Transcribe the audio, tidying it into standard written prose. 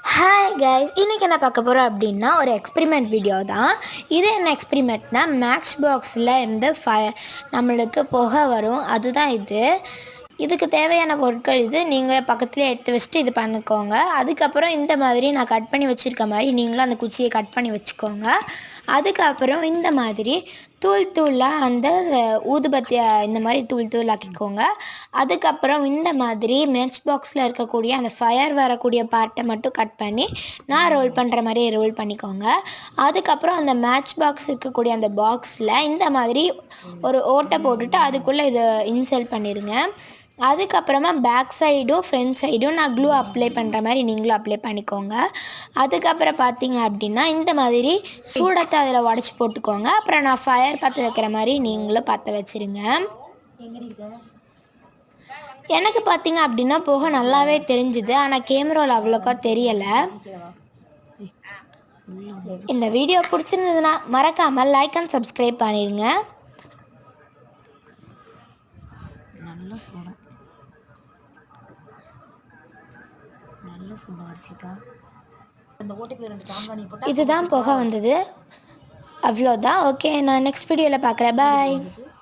Hi guys, இன்றைக்கி என்ன பார்க்க போகிறோம் அப்படின்னா ஒரு எக்ஸ்பிரிமெண்ட் வீடியோ தான். இது என்ன எக்ஸ்பிரிமெண்ட்னா, மேட்ச் பாக்ஸில் இருந்து நம்மளுக்கு புகை வரும். அதுதான் இதுக்கு தேவையான பொருட்கள் நீங்கள் பக்கத்துலேயே எடுத்து வச்சுட்டு இது பண்ணிக்கோங்க. அதுக்கப்புறம் இந்த மாதிரி நான் கட் பண்ணி வச்சுருக்க மாதிரி நீங்களும் அந்த குச்சியை கட் பண்ணி வச்சுக்கோங்க. அதுக்கப்புறம் இந்த மாதிரி தூளாக அந்த ஊதுபத்தியை இந்த மாதிரி தூளாக்கிக்கோங்க. அதுக்கப்புறம் இந்த மாதிரி மேட்ச் பாக்ஸில் இருக்கக்கூடிய அந்த ஃபயர் வரக்கூடிய பார்ட்டை மட்டும் கட் பண்ணி நான் ரோல் பண்ணுற மாதிரி ரோல் பண்ணிக்கோங்க. அதுக்கப்புறம் அந்த மேட்ச் பாக்ஸ் இருக்கக்கூடிய அந்த பாக்ஸில் இந்த மாதிரி ஒரு ஓட்டை போட்டுட்டு அதுக்குள்ளே இதை இன்சர்ட் பண்ணிடுங்க. அதுக்கப்புறமா பேக் சைடும் ஃப்ரண்ட் சைடும் நான் க்ளூ அப்ளை பண்ணுற மாதிரி நீங்களும் அப்ளை பண்ணிக்கோங்க. அதுக்கப்புறம் பார்த்தீங்க அப்படின்னா இந்த மாதிரி சூடத்தை அதில் உடச்சி போட்டுக்கோங்க. அப்புறம் நான் ஃபயர் பற்ற வைக்கிற மாதிரி நீங்களும் பற்ற வச்சுருங்க. எனக்கு பார்த்தீங்க அப்படின்னா புகை நல்லாவே தெரிஞ்சுது, ஆனால் கேமராவில் அவ்வளோக்கா தெரியலை. இந்த வீடியோ பிடிச்சிருந்ததுன்னா மறக்காமல் லைக் அண்ட் சப்ஸ்கிரைப் பண்ணிடுங்க. இதுதான் புகை வந்தது, அவ்வளோதான். ஓகே, நான் நெக்ஸ்ட் வீடியோவில் பார்க்குறேன். பாய்.